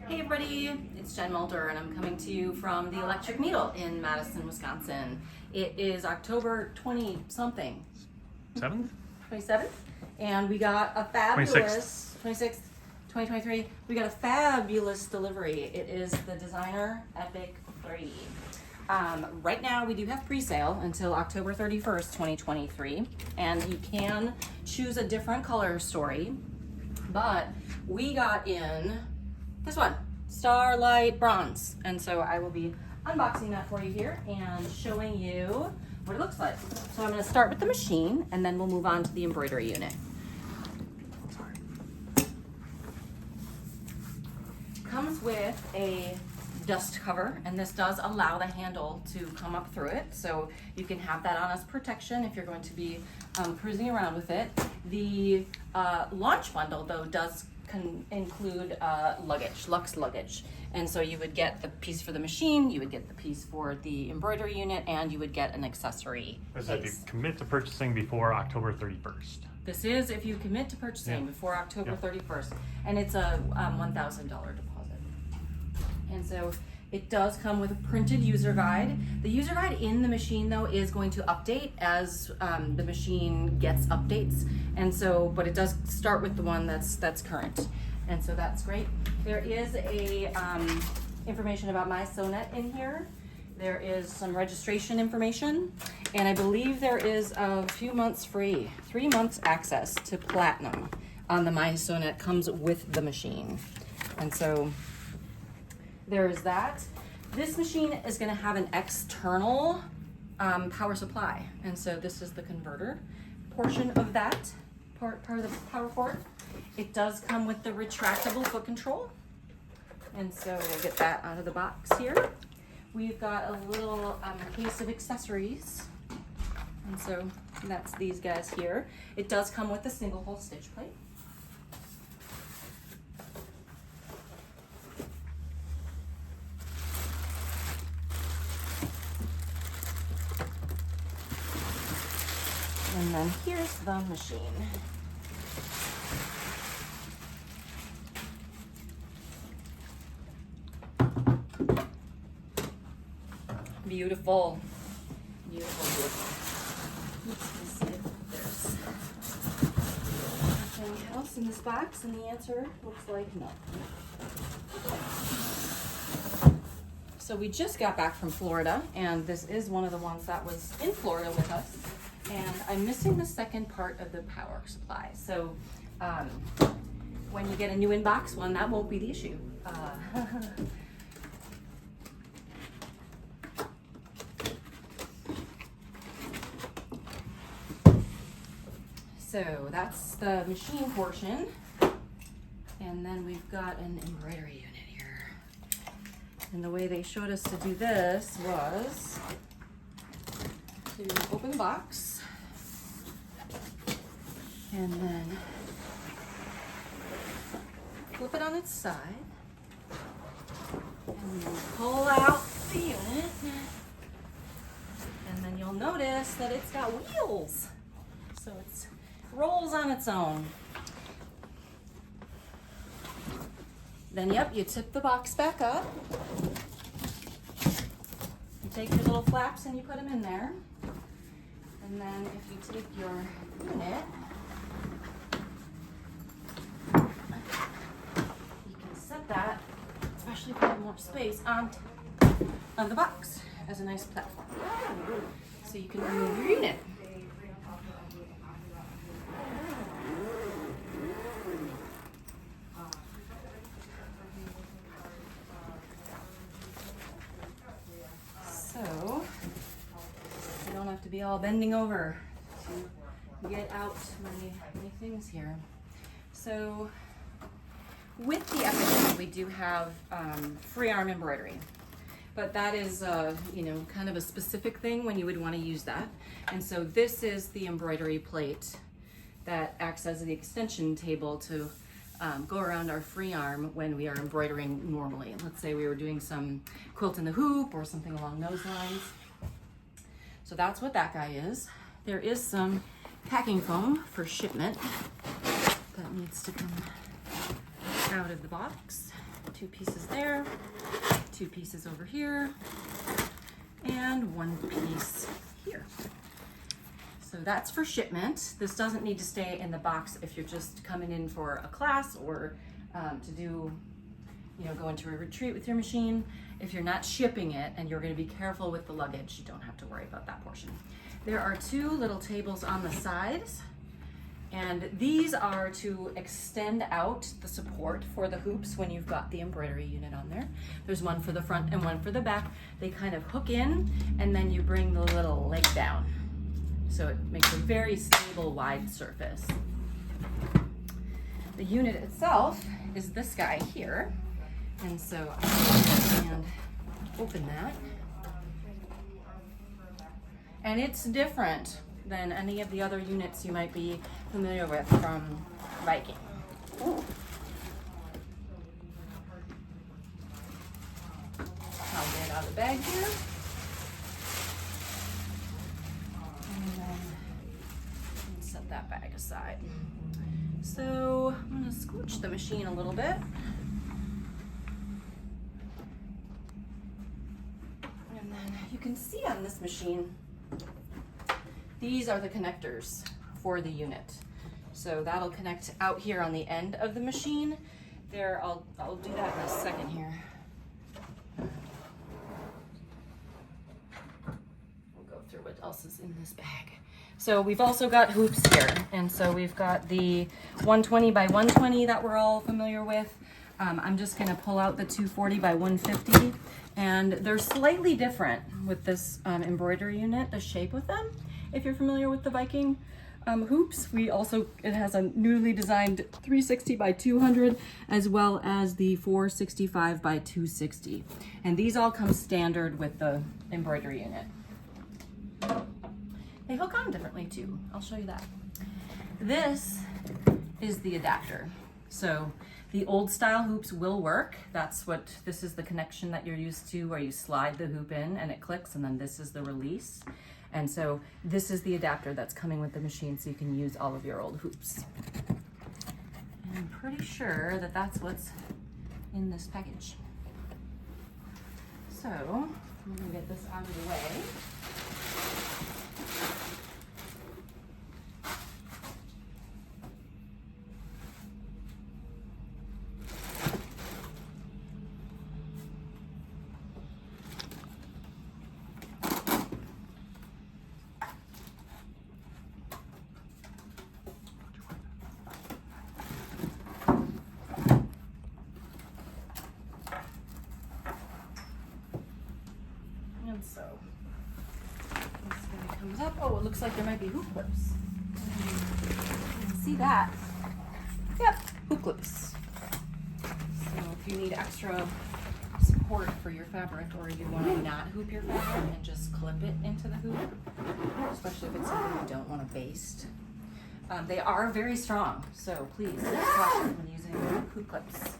Hey everybody, it's Jen Mulder and I'm coming to you from the Electric Needle in Madison, Wisconsin. It is October 20-something. 27th? And we got a fabulous, 26th, 2023, we got a fabulous delivery. It is the Designer Epic 3. Right now we do have pre-sale until October 31st, 2023, and you can choose a different color story, but we got in this one, Starlight Bronze. And so I will be unboxing that for you here and showing you what it looks like. So I'm gonna start with the machine and then we'll move on to the embroidery unit. Comes with a dust cover, and this does allow the handle to come up through it, so you can have that on as protection if you're going to be cruising around with it. The launch bundle though does include luggage, luxe luggage, and so you would get the piece for the machine, you would get the piece for the embroidery unit, and you would get an accessory This is if you commit to purchasing before October 31st. This is if you commit to purchasing before October 31st, and it's a $1,000 deposit. And so it does come with a printed user guide. The user guide in the machine though is going to update as the machine gets updates. And so, but it does start with the one that's current. And so that's great. There is a information about my Sonet in here. There is some registration information, and I believe there is a few months free, 3 months access to Platinum on the My Sonet comes with the machine. And so there is that. This machine is going to have an external power supply, and so this is the converter portion of that part of the power port. It does come with the retractable foot control, and so we'll get that out of the box here. We've got a little case of accessories, and so that's these guys here. It does come with a single hole stitch plate. And then here's the machine. Beautiful, beautiful, beautiful. Let's see if there's anything else in this box, and the answer looks like no. So we just got back from Florida, and this is one of the ones that was in Florida with us. And I'm missing the second part of the power supply. So when you get a new inbox one, that won't be the issue. So that's the machine portion. And then we've got an embroidery unit here. And the way they showed us to do this was to open the box. And then flip it on its side, and then pull out the unit, and then you'll notice that it's got wheels, so it rolls on its own. Then you tip the box back up, you take your little flaps and you put them in there, and then if you take your unit, that, especially if you have more space, on the box as a nice platform. So you can remove your unit. So you don't have to be all bending over to get out many things here. So with the Epic, we do have free arm embroidery, but that is kind of a specific thing when you would want to use that. And so this is the embroidery plate that acts as the extension table to go around our free arm when we are embroidering normally. Let's say we were doing some quilt in the hoop or something along those lines. So that's what that guy is. There is some packing foam for shipment that needs to come out of the box. 2 pieces there, 2 pieces over here, and 1 piece here. So that's for shipment. This doesn't need to stay in the box if you're just coming in for a class or to do, go into a retreat with your machine. If you're not shipping it and you're going to be careful with the luggage, you don't have to worry about that portion. There are 2 little tables on the sides, and these are to extend out the support for the hoops when you've got the embroidery unit on there. There's one for the front and one for the back. They kind of hook in, and then you bring the little leg down. So it makes a very stable, wide surface. The unit itself is this guy here. And so I'm going to open that. And it's different than any of the other units you might be familiar with from Viking. Ooh. I'll get it out of the bag here. And then set that bag aside. So I'm going to scooch the machine a little bit. You can see on this machine, these are the connectors for the unit. So that'll connect out here on the end of the machine. There, I'll do that in a second here. We'll go through what else is in this bag. So we've also got hoops here. And so we've got the 120 by 120 that we're all familiar with. I'm just gonna pull out the 240 by 150, and they're slightly different with this embroidery unit, the shape with them. If you're familiar with the Viking hoops, it has a newly designed 360 by 200, as well as the 465 by 260. And these all come standard with the embroidery unit. They hook on differently too. I'll show you that. This is the adapter. So the old style hoops will work. This is the connection that you're used to, where you slide the hoop in and it clicks, and then this is the release. And so this is the adapter that's coming with the machine, so you can use all of your old hoops. And I'm pretty sure that that's what's in this package. So I'm gonna get this out of the way. And so this guy comes up. Oh, it looks like there might be hoop clips. You can see that. Yep, hoop clips. So if you need extra support for your fabric, or you want to not hoop your fabric and just clip it into the hoop, especially if it's something you don't want to baste. They are very strong, so please use caution when using hoop clips.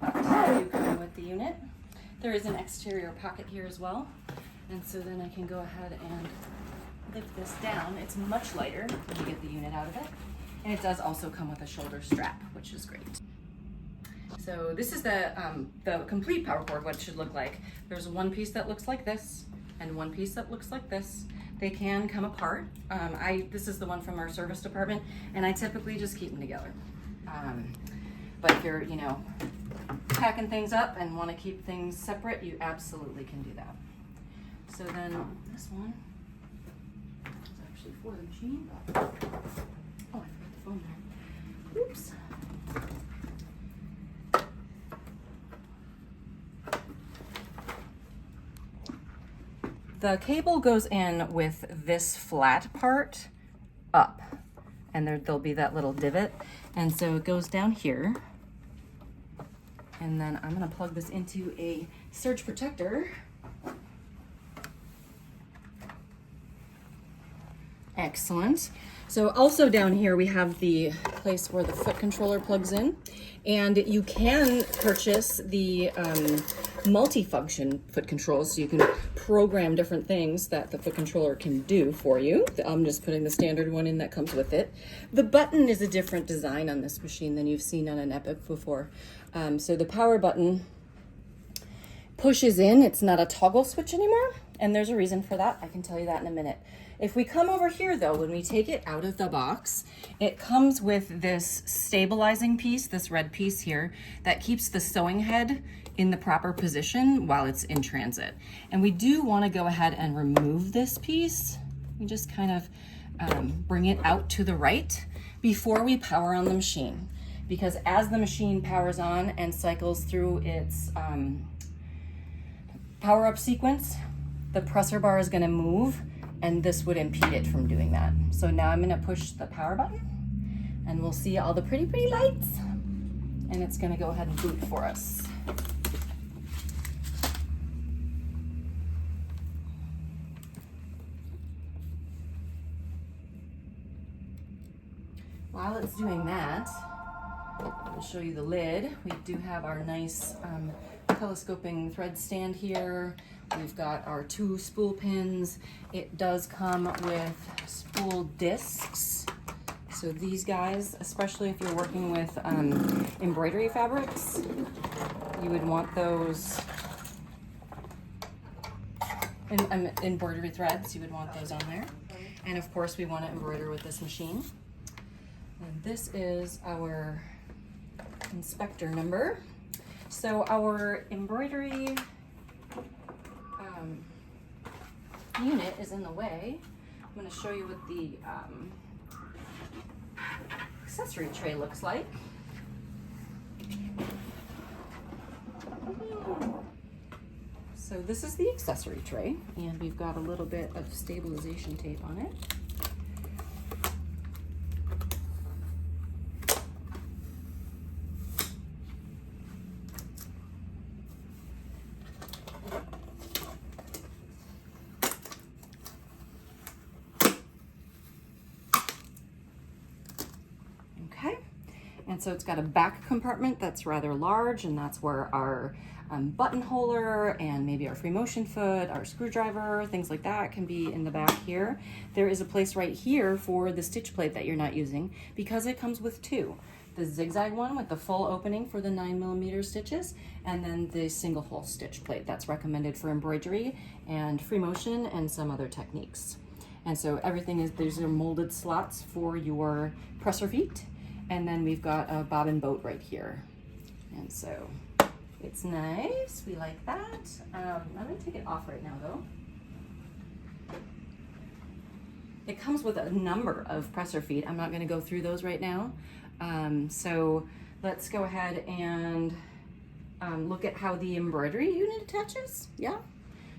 You come with the unit. There is an exterior pocket here as well. And so then I can go ahead and lift this down. It's much lighter when you get the unit out of it. And it does also come with a shoulder strap, which is great. So this is the complete power cord, what it should look like. There's one piece that looks like this and one piece that looks like this. They can come apart. This is the one from our service department, and I typically just keep them together. But if you're, packing things up and want to keep things separate, you absolutely can do that. So then this one is actually for the machine. Oh, I forgot the phone there. Oops. The cable goes in with this flat part up, and there'll be that little divot. And so it goes down here. And then I'm gonna plug this into a surge protector. Excellent. So also down here we have the place where the foot controller plugs in, and you can purchase the multi-function foot controls, so you can program different things that the foot controller can do for you. I'm just putting the standard one in that comes with it. The button is a different design on this machine than you've seen on an Epic before. So the power button pushes in. It's not a toggle switch anymore, and there's a reason for that. I can tell you that in a minute. If we come over here though, when we take it out of the box, it comes with this stabilizing piece, this red piece here, that keeps the sewing head in the proper position while it's in transit. And we do want to go ahead and remove this piece. We just kind of bring it out to the right before we power on the machine. Because as the machine powers on and cycles through its power up sequence, the presser bar is going to move, and this would impede it from doing that. So now I'm going to push the power button, and we'll see all the pretty lights, and it's going to go ahead and boot for us. While it's doing that, I'll show you the lid. We do have our nice telescoping thread stand here. We've got our 2 spool pins. It does come with spool discs. So these guys, especially if you're working with embroidery fabrics, you would want those, embroidery threads, you would want those on there. And of course we want to embroider with this machine. And this is our inspector number. So our embroidery unit is in the way. I'm going to show you what the accessory tray looks like. So this is the accessory tray, and we've got a little bit of stabilization tape on it. And so it's got a back compartment that's rather large, and that's where our buttonholer and maybe our free motion foot, our screwdriver, things like that can be in the back here. There is a place right here for the stitch plate that you're not using, because it comes with 2. The zigzag one with the full opening for the 9mm stitches, and then the single hole stitch plate that's recommended for embroidery and free motion and some other techniques. And so everything is, these are molded slots for your presser feet. And then we've got a bobbin boat right here. And so it's nice, we like that. I'm gonna take it off right now though. It comes with a number of presser feet. I'm not gonna go through those right now. So let's go ahead and look at how the embroidery unit attaches, yeah?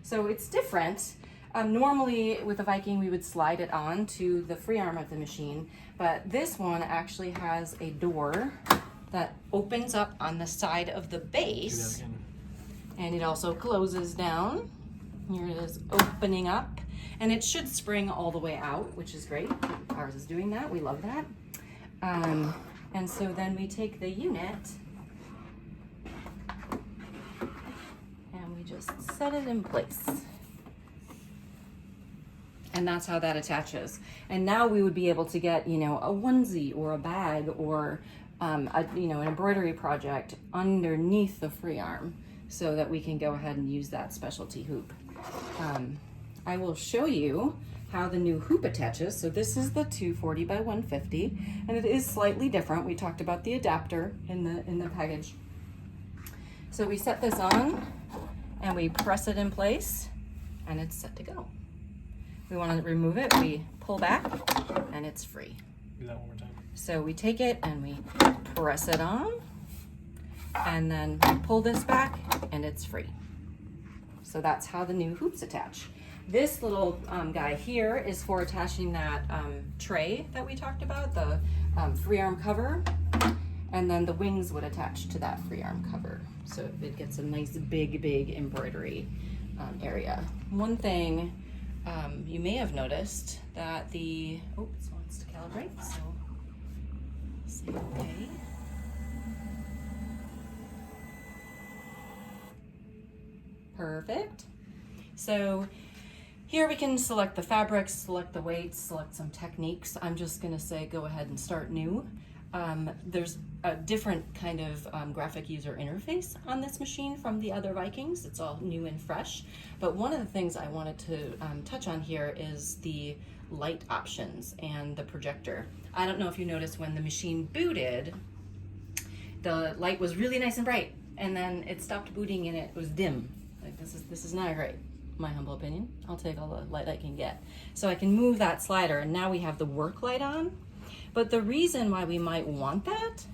So it's different. Normally with a Viking, we would slide it on to the free arm of the machine, but this one actually has a door that opens up on the side of the base, and it also closes down. Here it is opening up, and it should spring all the way out, which is great. Ours is doing that, we love that. And so then we take the unit and we just set it in place. And that's how that attaches. And now we would be able to get, you know, a onesie or a bag or, an embroidery project underneath the free arm so that we can go ahead and use that specialty hoop. I will show you how the new hoop attaches. So this is the 240 by 150, and it is slightly different. We talked about the adapter in the package. So we set this on and we press it in place, and it's set to go. We want to remove it, we pull back, and it's free. Do that one more time. So we take it and we press it on, and then pull this back, and it's free. So that's how the new hoops attach. This little guy here is for attaching that tray that we talked about, the free arm cover, and then the wings would attach to that free arm cover. So it gets a nice big embroidery area. One thing you may have noticed that it wants to calibrate, so say okay. Perfect. So here we can select the fabrics, select the weights, select some techniques. I'm just gonna say go ahead and start new. There's a different kind of graphic user interface on this machine from the other Vikings. It's all new and fresh. But one of the things I wanted to touch on here is the light options and the projector. I don't know if you noticed when the machine booted, the light was really nice and bright, and then it stopped booting and it was dim. Like this is not great, my humble opinion. I'll take all the light I can get. So I can move that slider, and now we have the work light on. But the reason why we might want that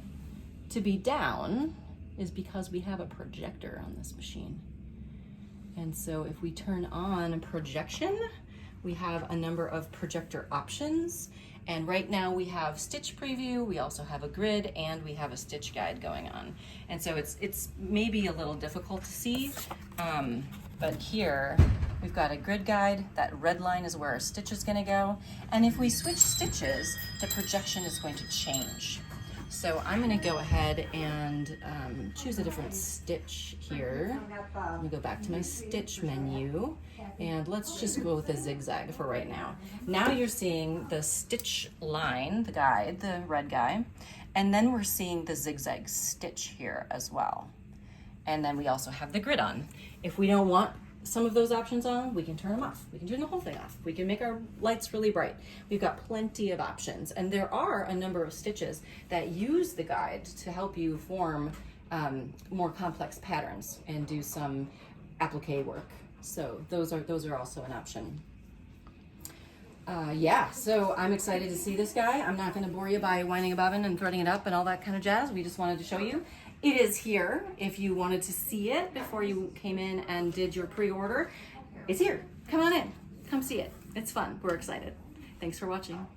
to be down is because we have a projector on this machine. And so if we turn on projection, we have a number of projector options. And right now we have stitch preview, we also have a grid, and we have a stitch guide going on. And so it's maybe a little difficult to see, but here we've got a grid guide. That red line is where our stitch is gonna go. And if we switch stitches, the projection is going to change. So I'm gonna go ahead and choose a different stitch here. Let me go back to my stitch menu, and let's just go with the zigzag for right now. Now you're seeing the stitch line, the guide, the red guy, and then we're seeing the zigzag stitch here as well. And then we also have the grid on. If we don't want some of those options on, we can turn them off. We can turn the whole thing off. We can make our lights really bright. We've got plenty of options, and there are a number of stitches that use the guide to help you form more complex patterns and do some applique work. So those are also an option. Yeah, so I'm excited to see this guy. I'm not going to bore you by winding a bobbin and threading it up and all that kind of jazz. We just wanted to show you. It is here if you wanted to see it before you came in and did your pre-order. It's here. Come on in. Come see it. It's fun. We're excited. Thanks for watching.